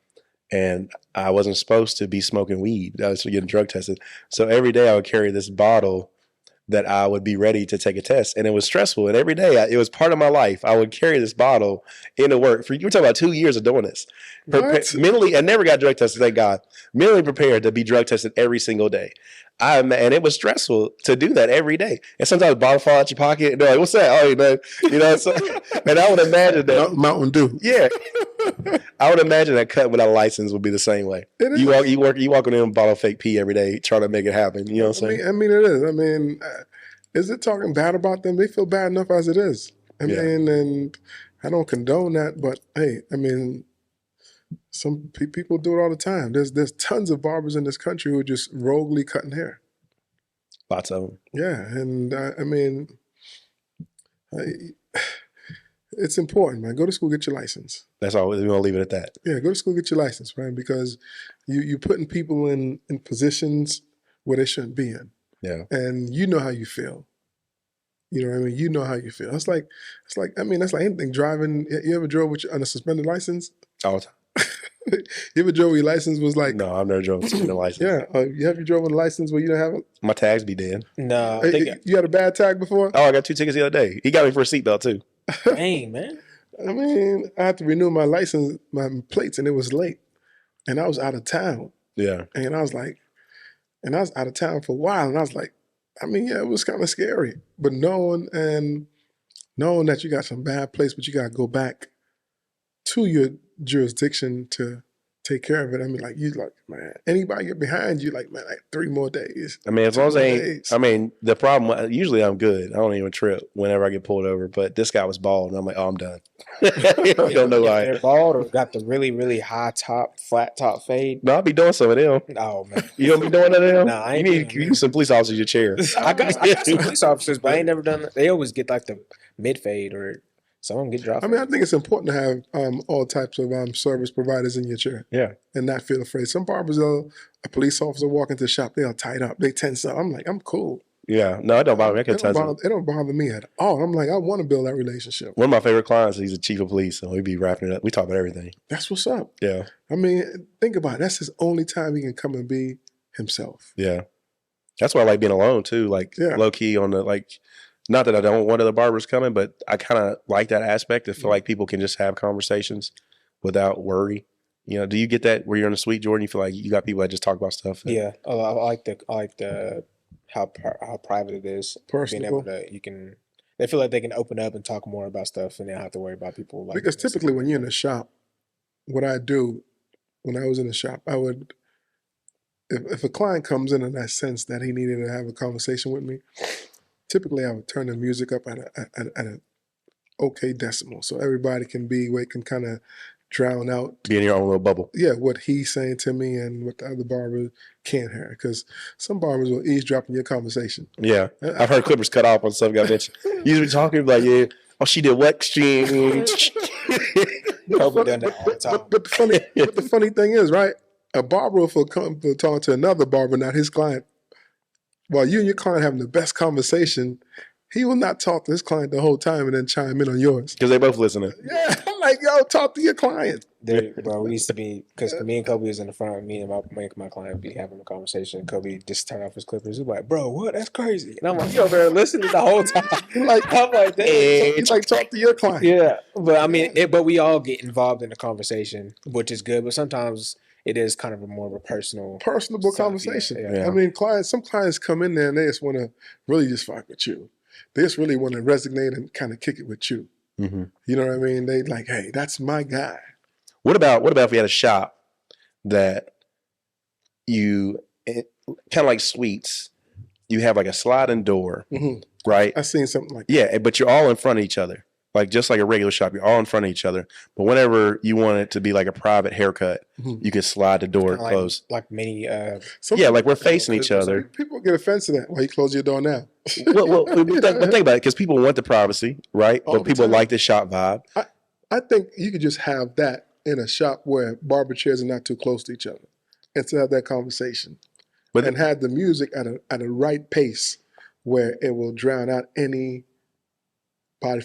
And I wasn't supposed to be smoking weed. I was getting drug tested. So every day I would carry this bottle that I would be ready to take a test. And it was stressful. And every day it was part of my life. I would carry this bottle into work. You were talking about 2 years of doing this. Mentally, I never got drug tested, thank God. Mentally prepared to be drug tested every single day. And it was stressful to do that every day. And sometimes a bottle fall out your pocket. And they're like, what's that? Oh, man. So, and I would imagine that. Mountain Dew. Yeah. I would imagine that cut without a license would be the same way. You walk in a bottle of fake pee every day trying to make it happen. You know what I'm saying? I mean, it is. I mean, is it talking bad about them? They feel bad enough as it is. I Yeah. mean, and I don't condone that, but hey, I mean, some people do it all the time. There's tons of barbers in this country who are just roguely cutting hair. Lots of them. Yeah, and I mean, it's important, man. Go to school, get your license. That's all. We're gonna leave it at that. Yeah, go to school, get your license, man, because you're putting people in positions where they shouldn't be in. Yeah. And you know how you feel. You know what I mean? You know how you feel. It's like I mean, that's like anything. Driving, you ever drove on a suspended license? All the time. You ever drove where your license was like, No, I've never drove a license. yeah, you have drove with a license where you don't have a, My tags be dead. No, I think you had a bad tag before? Oh, I got 2 tickets the other day. He got me for a seatbelt too. dang, man. I mean, I had to renew my license, my plates, and it was late. And I was out of town. Yeah. And I was out of town for a while. And I was like, I mean, yeah, it was kind of scary. But knowing that you got some bad place, but you got to go back to your jurisdiction to take care of it. I mean, like, you like, man, anybody get behind you, like, man, like 3 more days. I mean, as long as 2 I more ain't, days. I mean, the problem, usually I'm good. I don't even trip whenever I get pulled over. But this guy was bald, and I'm like, oh, I'm done. I don't know If why. they're bald or got the really, really high top, flat top fade. No, I'll be doing some of them. Oh man, You don't be doing none of them? Nah, I you ain't need some police officers in your chair. I got some police officers, but I ain't never done. They always get like the mid fade, or some of them get dropped. I mean, I think it's important to have all types of service providers in your chair. Yeah. And not feel afraid. Some barbers, a police officer walk into the shop, they'll tied up, they tense up. I'm like, I'm cool. Yeah. No, it don't bother me. I can It don't, tell you. bother, it don't bother me at all. I'm like, I want to build that relationship. One of my favorite clients, he's a chief of police, so we be wrapping it up. We talk about everything. That's what's up. Yeah. I mean, think about it. That's his only time he can come and be himself. Yeah. That's why I like being alone too. Like Yeah. low key on the not that I don't want other barbers coming, but I kind of like that aspect. I feel like people can just have conversations without worry. You know, do you get that where you're in the suite, Jordan? You feel like you got people that just talk about stuff? Yeah, I like the how private it is. Being able Personable. to they feel like they can open up and talk more about stuff, and they don't have to worry about people. Like Because typically when you're in the shop, what I do when I was in the shop, I would, if a client comes in that sense that he needed to have a conversation with me, typically I would turn the music up at an okay decimal so everybody can be where it can kind of drown out, Be in your own little bubble. yeah, what he's saying to me and what the other barber can't hear. Because some barbers will eavesdrop in your conversation. Yeah. I've heard clippers cut off on some guy mentioned. You be talking like, yeah, oh, she did what? Kobe done that all the time. But the funny thing is, right? A barber will come to talk to another barber, not his client. While you and your client having the best conversation, he will not talk to his client the whole time and then chime in on yours. Because they both listening. Yeah, I'm like, yo, talk to your client. Bro, we used to be, because me and Kobe was in the front, me and my client be having a conversation. Kobe just turned off his clippers. He's like, bro, what? That's crazy. And I'm like, you over there listening the whole time. I'm like, damn. He's like, talk to your client. Yeah, but I mean, but we all get involved in the conversation, which is good. But sometimes it is kind of more of a personable Personable stuff, conversation. yeah. I mean, some clients come in there and they just want to really just fuck with you. They just really want to resonate and kind of kick it with you. Mm-hmm. You know what I mean? They like, hey, that's my guy. What about if we had a shop that kind of like suites, you have like a sliding door, Mhm. right? I seen something like Yeah, but you're all in front of each other. Like just like a regular shop, you're all in front of each other. But whenever you want it to be like a private haircut, Mhm. you can slide the door Kinda closed. like many. Some Yeah, people- like we're facing each some other. People get offensive to that. Why you close your door now? well, think about it, because people want the privacy, right? All But the people time. like the shop vibe. I think you could just have that in a shop where barber chairs are not too close to each other, and to have that conversation, But and have the music at a right pace where it will drown out anybody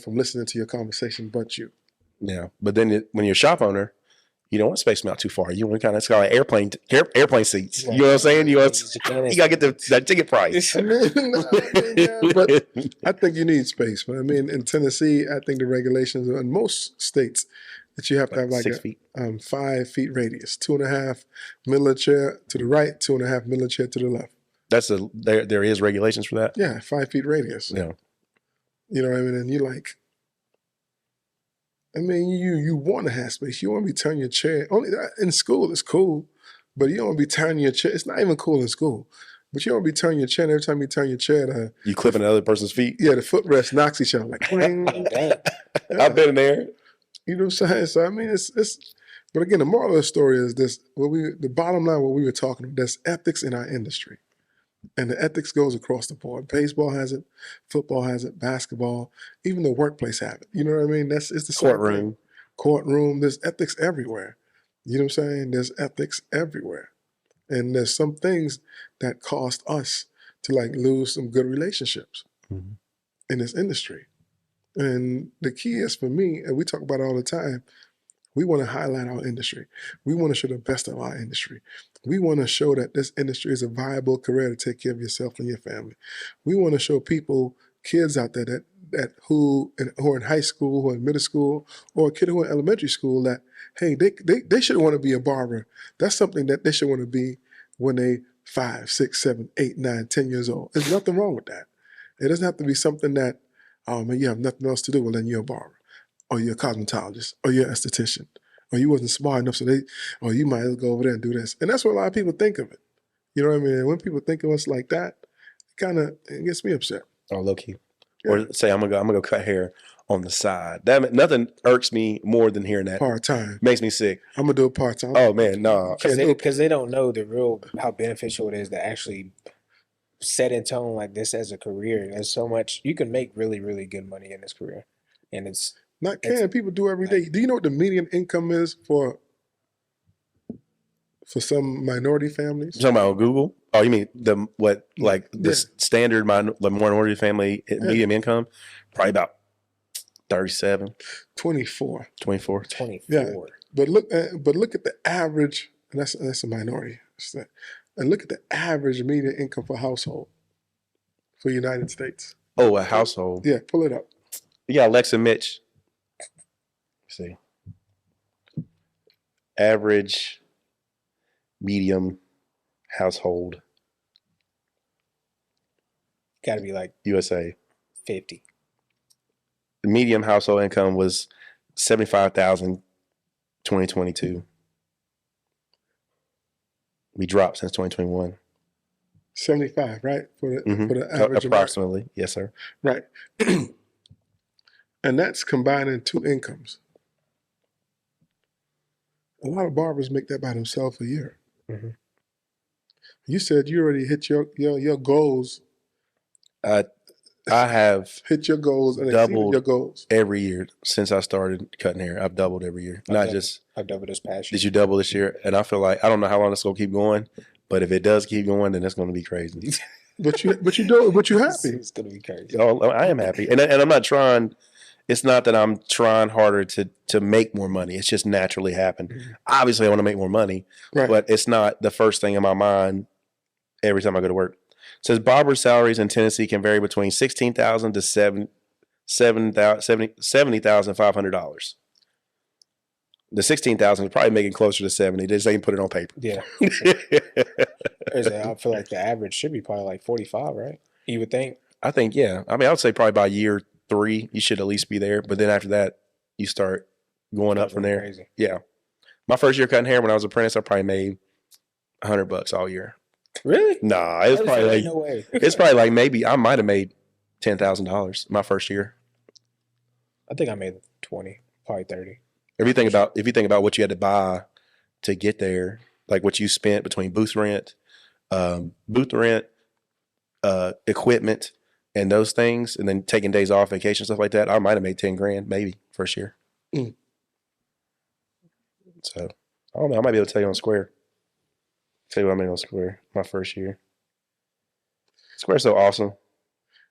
from listening to your conversation but you. yeah, but then when you're a shop owner, you don't want to space them out too far. You want to kind of, it's like airplane seats. You know what I'm saying? You got to get that ticket price. I mean, yeah, but I think you need space. But I mean, in Tennessee, I think the regulations in most states that you have to have like 6 feet. 5 feet radius, 2.5 middle of the chair to the right, 2.5 middle of the chair to the left. There is regulations for that. Yeah, 5 feet radius. Yeah. You know what I mean? And you're like, I mean, you want to have space. You want to be turning your chair. Only in school it's cool, but you don't want to be turning your chair. It's not even cool in school. But you don't be turning your chin every time you turn your chair. You clipping another person's feet. The footrest knocks each other like clang. Dang. I've been in there. You know what I'm saying? So I mean, it's. But again, the moral of the story is this: the bottom line, what we were talking about, there's ethics in our industry, and the ethics goes across the board. Baseball has it, football has it, basketball, even the workplace have it. You know what I mean? It's the same thing. Courtroom. There's ethics everywhere. You know what I'm saying? There's ethics everywhere, and there's some things that cost us to like lose some good relationships in this industry. And the key is for me, and we talk about it all the time, we want to highlight our industry. We want to show the best of our industry. We want to show that this industry is a viable career to take care of yourself and your family. We want to show people, kids out there who are in high school, who are in middle school, or a kid who are in elementary school that, hey, they should want to be a barber. That's something that they should want to be when they 5, 6, 7, 8, 9, 10 years old. There's nothing wrong with that. It doesn't have to be something that, oh man, you have nothing else to do. Well, then you're a barber, or you're a cosmetologist, or you're an esthetician, or you wasn't smart enough, or you might as well go over there and do this. And that's what a lot of people think of it. You know what I mean? And when people think of us like that, it gets me upset. Oh, low key. Yeah. Or say I'm gonna go cut hair on the side. Nothing irks me more than hearing that. Part-time. Makes me sick. I'm gonna do it part-time. Oh man, no. Because they don't know how beneficial it is to actually set in tone like this as a career. There's so much you can make really, really good money in this career, and it's not can people do every day. Do you know what the median income is for some minority families? You talking about Google? Oh, you mean the standard minority family median income? Probably about 37, 24. 24. 24. Yeah. But look at the average, and that's a minority. And look at the average median income for household for the United States. Oh, a household. Yeah, pull it up. You got Lex and Mitch. Let's see. Average medium household. Got to be like USA. 50. The medium household income was 75,000 2022. We dropped since 2021. 75, right? For the average approximately. American. Yes, sir. Right. And that's combining two incomes. A lot of barbers make that by themselves a year. Mm-hmm. You said you already hit your goals. I have hit your goals and doubled your goals every year since I started cutting hair. I've doubled every year. I've doubled this past year. Did you double this year? And I feel like I don't know how long it's gonna keep going, but if it does keep going, then it's gonna be crazy. But you happy? It's gonna be crazy. Oh, I am happy, and I'm not trying. It's not that I'm trying harder to make more money. It's just naturally happened. Mm-hmm. Obviously, I want to make more money, right, but it's not the first thing in my mind every time I go to work. It says barber salaries in Tennessee can vary between $16,000 to $70,500. The $16,000 is probably making closer to 70. They just ain't put it on paper. Yeah, I feel like the average should be probably like 45, right? You would think. I think, yeah. I mean, I would say probably by year 3, you should at least be there. But then after that, you start going up from there. Crazy. Yeah. My first year cutting hair when I was an apprentice, I probably made $100 all year. Really? Nah, it was probably like no way. It's probably like maybe I might have made $10,000 my first year. I think I made 20, probably 30. If you think about what you had to buy to get there, like what you spent between booth rent, equipment, and those things, and then taking days off, vacation, stuff like that, I might have made $10,000 maybe first year. Mm. So I don't know. I might be able to tell you on Square. Tell you what I made on Square my first year. Square's so awesome.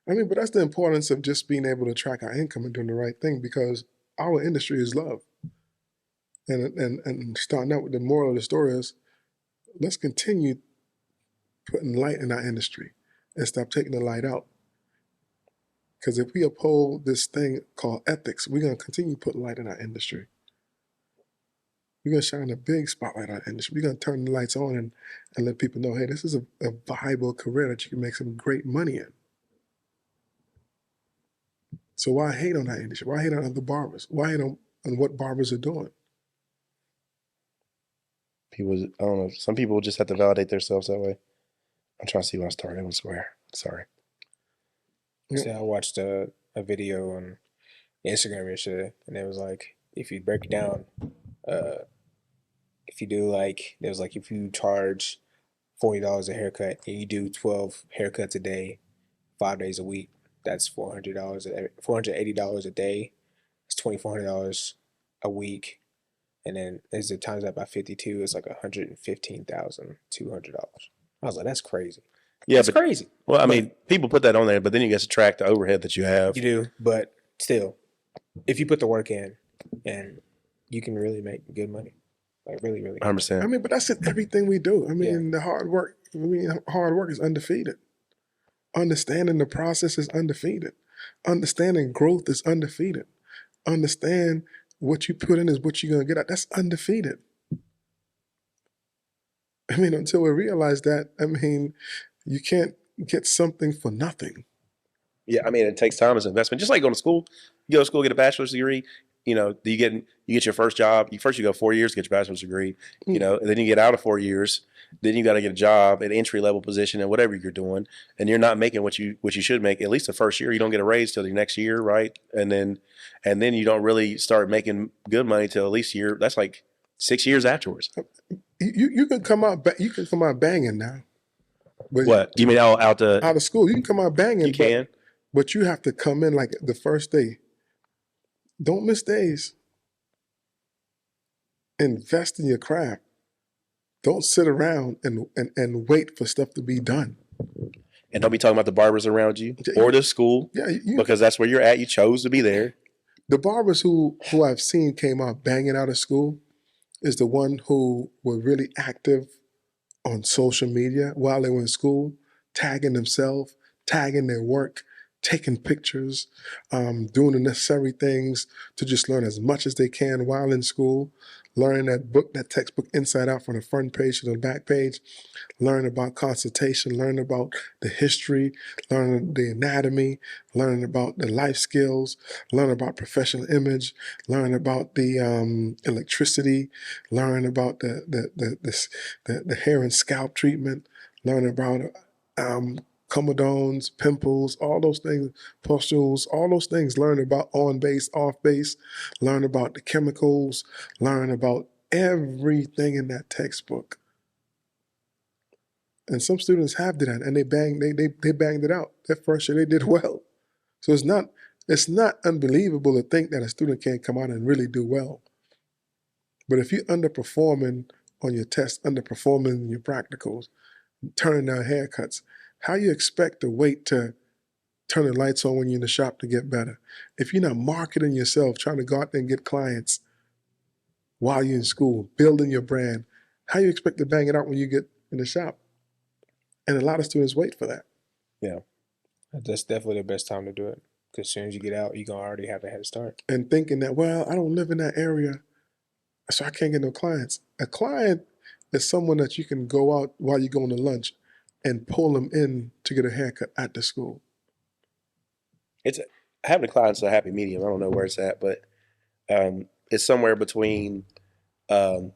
I mean, but that's the importance of just being able to track our income and doing the right thing, because our industry is love. And starting out with the moral of the story is, let's continue putting light in our industry and stop taking the light out. Because if we uphold this thing called ethics, we're going to continue putting light in our industry. We're going to shine a big spotlight on our industry. We're going to turn the lights on and let people know, hey, this is a viable career that you can make some great money in. So why hate on our industry? Why hate on other barbers? Why hate on what barbers are doing? People, I don't know. Some people just have to validate themselves that way. I'm trying to see when I started. I swear. Sorry. So I watched a video on Instagram yesterday, and it was like, if you break it down, if you do like, there was like, if you charge $40 a haircut and you do 12 haircuts a day, 5 days a week, that's $480 a day. It's $2,400 a week, and then as it times that by 52, it's like $115,200. I was like, that's crazy. Yeah, That's but crazy. well, I mean, people put that on there, but then you get to track the overhead that you have. You do, but still, if you put the work in, and you can really make good money, like really, really. 100%. I mean, but that's in everything we do. I mean, Yeah. the hard work. I mean, hard work is undefeated. Understanding the process is undefeated. Understanding growth is undefeated. Understand what you put in is what you're gonna get out. That's undefeated. I mean, until we realize that, I mean, you can't get something for nothing. Yeah, I mean, it takes time as an investment. Just like going to school. You go to school, get a bachelor's degree. You know, you get your first job. You go 4 years to get your bachelor's degree. You know, and then you get out of 4 years. Then you got to get a job, an entry level position, and whatever you're doing, and you're not making what you should make. At least the first year, you don't get a raise till the next year, right? And then you don't really start making good money till at least year. That's like 6 years afterwards. You can come out banging now. But What you mean out of school, you can come out banging. You can. But you have to come in like the first day. Don't miss days. Invest in your craft. Don't sit around and wait for stuff to be done. And don't be talking about the barbers around you or the school, Yeah, because that's where you're at. You chose to be there. the barbers who I've seen came out banging out of school is the one who were really active on social media while they were in school, tagging themselves, tagging their work, taking pictures, doing the necessary things to just learn as much as they can while in school, learning that textbook inside out from the front page to the back page, learn about consultation, learn about the history, learn the anatomy, learn about the life skills, learn about professional image, learn about the electricity, learn about the hair and scalp treatment, learn about comedones, pimples, all those things, pustules, all those things. Learn about on base, off base, learn about the chemicals, learn about everything in that textbook. And some students have done that, and they banged it out. That first year they did well. So it's not unbelievable to think that a student can't come out and really do well. But if you're underperforming on your tests, underperforming in your practicals, turning down haircuts, how you expect to wait to turn the lights on when you're in the shop to get better? If you're not marketing yourself, trying to go out there and get clients while you're in school, building your brand, how you expect to bang it out when you get in the shop? And a lot of students wait for that. Yeah. That's definitely the best time to do it. Because as soon as you get out, you're going to already have a head start. And thinking that, well, I don't live in that area, so I can't get no clients. A client is someone that you can go out while you're going to lunch and pull them in to get a haircut at the school. Having a client's a happy medium. I don't know where it's at, but it's somewhere between having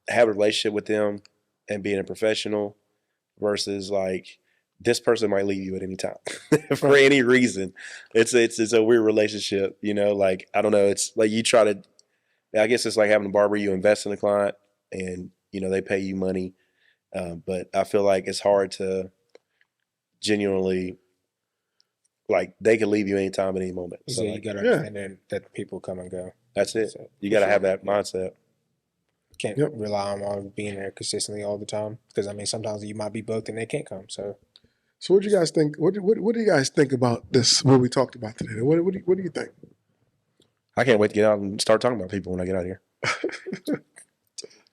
a relationship with them and being a professional versus like this person might leave you at any time for any reason. It's a weird relationship, you know. Like I don't know. It's like you try to. I guess it's like having a barber. You invest in the client, and you know they pay you money. But I feel like it's hard to genuinely, like they can leave you anytime at any moment. So you like, got to understand that people come and go. that's it. So You got to have that mindset. can't rely on being there consistently all the time. Because I mean, sometimes you might be booked and they can't come. So what do you guys think? What do you guys think about this? What we talked about today? What do you think? I can't wait to get out and start talking about people when I get out here.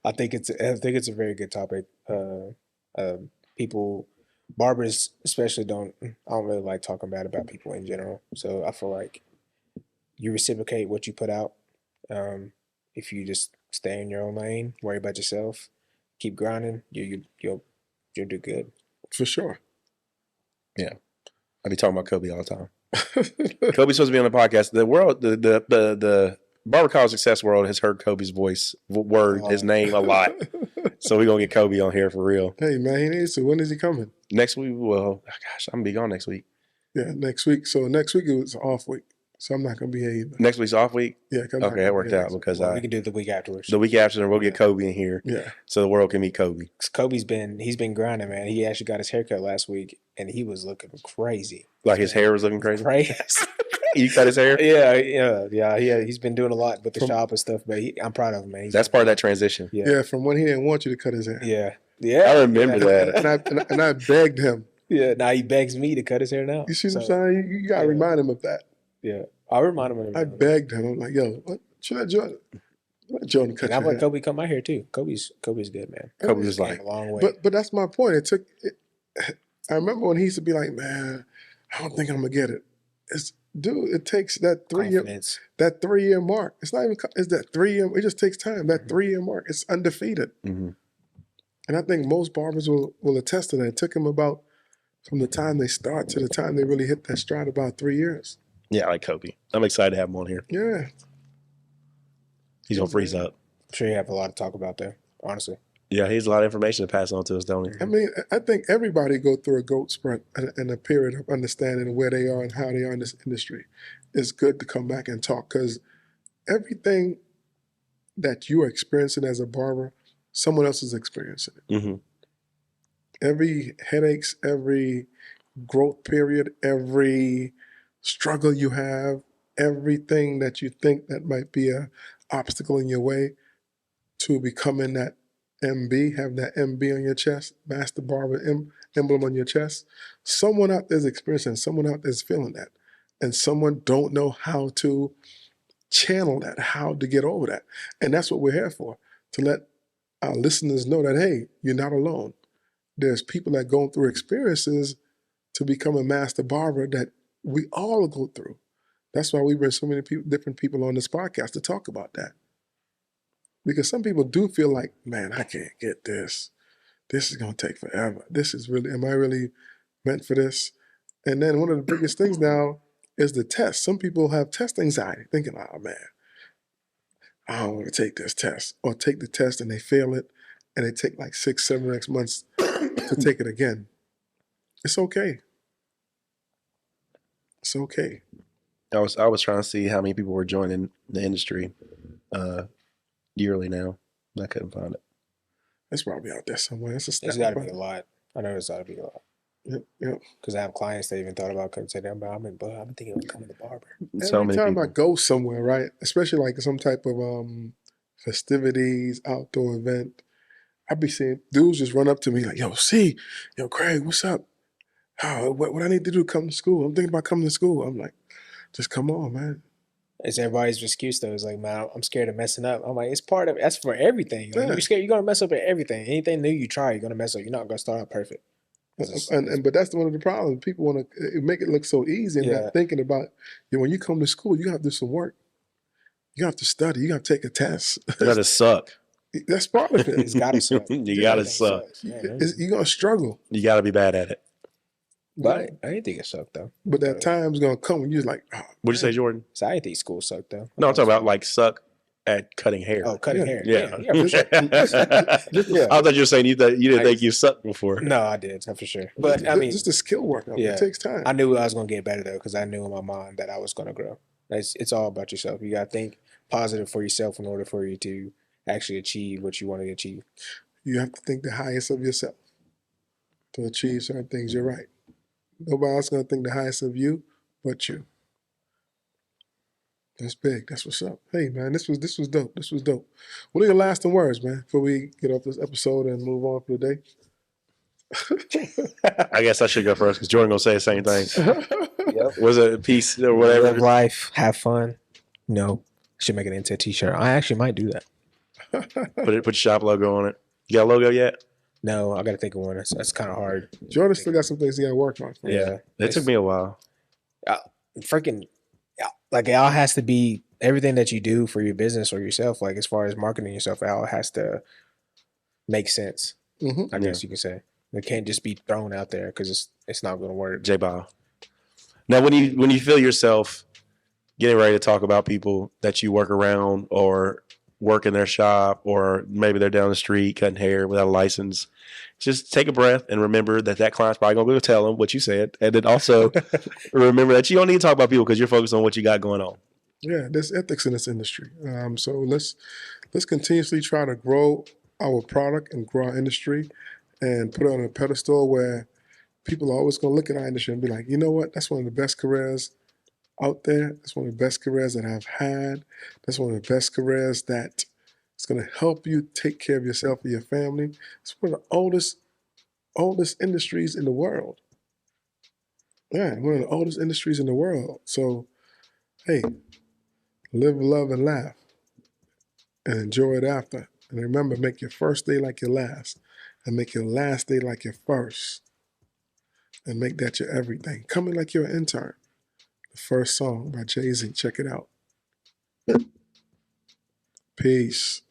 I think it's a very good topic. People, barbers especially, I don't really like talking bad about people in general. So I feel like you reciprocate what you put out. If you just stay in your own lane, worry about yourself, keep grinding, you'll do good. For sure. Yeah, I be talking about Kobe all the time. Kobe's supposed to be on the podcast. The world, the Barber College Success world has heard Kobe's his name a lot. So we're gonna get Kobe on here for real. Hey man, he needs to. When is he coming? Next week, well, gosh, I'm gonna be gone next week. Yeah, next week. So next week it was an off week. So I'm not gonna be here either. Next week's off week. Yeah, Okay, that worked out because Well, we can do it the week afterwards. the week after we'll get Kobe in here, Yeah. so the world can meet Kobe. 'Cause Kobe's been grinding, man. He actually got his haircut last week, and he was looking crazy. Like his hair was looking crazy. Crazy. You cut his hair. Yeah. He's been doing a lot with the shop and stuff, but I'm proud of him, man. That's part of that transition. Yeah, from when he didn't want you to cut his hair. Yeah. I remember that. And I begged him. Yeah. Now he begs me to cut his hair now. You see what I'm saying? You gotta remind him of that. Yeah. I'll remind him of it. I begged him. I'm like, yo, what should I join? Let Jordan cut And I your let hair. Kobe cut my hair too. Kobe's good, man. Kobe was Came like, a long way. But that's my point. I remember when he used to be like, man, I don't think I'm gonna get it. It takes that 3 year Confidence. that 3 year mark. It's not even it's that 3 year. It just takes time. That 3 year mark. It's undefeated. mhm. And I think most barbers will attest to that. It took him about from the time they start to the time they really hit that stride about 3 years. Yeah, I like Kobe. I'm excited to have him on here. Yeah. He's gonna freeze up. I'm sure you have a lot to talk about there, honestly. Yeah, he has a lot of information to pass on to us, don't he? I mean, I think everybody go through a growth spurt and a period of understanding where they are and how they are in this industry. It's good to come back and talk because everything that you are experiencing as a barber, someone else is experiencing it. Mm-hmm. Every headaches, every growth period, every struggle you have, everything that you think that might be a obstacle in your way to becoming that MB, have that MB on your chest, Master Barber emblem on your chest. Someone out there is experiencing, someone out there is feeling that. And someone don't know how to channel that, how to get over that. And that's what we're here for, to let our listeners know that, hey, you're not alone. There's people that go through experiences to become a master barber that we all go through. That's why we bring so many people, different people on this podcast to talk about that. Because some people do feel like, man, I can't get this. This is going to take forever. This is really, am I really meant for this? And then one of the biggest things now is the test. Some people have test anxiety, thinking, oh man, I don't want to take this test. Or take the test and they fail it, and they take like 6, 7 next months to take it again. It's okay. It's okay. I was trying to see how many people were joining the industry yearly now. I couldn't find it. It's probably out there somewhere. It's a stat. There's got to be a lot. I know there's got to be a lot. Yep. Because I have clients that even thought about coming to them, but I've been thinking of becoming the barber. So Every many time people. I go somewhere, right, especially like some type of festivities, outdoor event, I be seeing dudes just run up to me like, yo, Craig, what's up? Oh, what I need to do to come to school? I'm thinking about coming to school. I'm like, just come on, man. It's everybody's excuse though. It's like, man, I'm scared of messing up. I'm like, it's part of it. That's for everything. Like, Yeah. you're scared. You're gonna mess up at everything. Anything new you try, you're gonna mess up. You're not gonna start out perfect. But that's one of the problems. People want to make it look so easy and Yeah. not thinking about, when you come to school, you have to do some work. You have to study. You have to take a test. You gotta suck. That's part of it. It's gotta suck. You gotta Everything suck. sucks. Yeah, You're going to struggle. You gotta be bad at it. but I didn't think it sucked though. But that time's going to come when you're like, oh, What'd you say, Jordan? So I didn't think school sucked though. No, I'm talking about like suck at cutting hair. Oh, cutting Yeah. hair. Yeah. For sure. Yeah. I thought you were saying you didn't think you sucked before. No, I did for sure. But I mean, just the skill work. Yeah. It takes time. I knew I was gonna get better though, because I knew in my mind that I was gonna grow. It's all about yourself. You gotta think positive for yourself in order for you to actually achieve what you want to achieve. You have to think the highest of yourself to achieve certain things. You're right. Nobody else going to think the highest of you but you. That's big. That's what's up. Hey, man, this was dope. This was dope. What are your lasting words, man, before we get off this episode and move on for the day? I guess I should go first because Jordan gonna say the same thing. Yep. Was it a piece or Live whatever? life, have fun. No, should make it into a t-shirt. I actually might do that. Put your shop logo on it. You got a logo yet? No, I gotta think of one. That's kind of hard. Jordan still got some things he got to work on. Yeah, It took me a while. freaking like it all has to be everything that you do for your business or yourself. Like as far as marketing yourself, it all has to make sense. Mm-hmm. I guess you can say it can't just be thrown out there because it's not going to work. J-Bow. Now, when you feel yourself getting ready to talk about people that you work around or work in their shop, or maybe they're down the street cutting hair without a license. Just take a breath and remember that client's probably going to go tell them what you said. And then also remember that you don't need to talk about people because you're focused on what you got going on. Yeah, there's ethics in this industry. So let's continuously try to grow our product and grow our industry and put it on a pedestal where people are always going to look at our industry and be like, you know what? That's one of the best careers out there. That's one of the best careers that I've had. That's one of the best careers that is going to help you take care of yourself and your family. It's one of the oldest industries in the world. Yeah, one of the oldest industries in the world. So, hey, live, love, and laugh, and enjoy it after. And remember, make your first day like your last, and make your last day like your first, and make that your everything. Coming like you're an intern. The first song by Jay-Z. Check it out. Peace.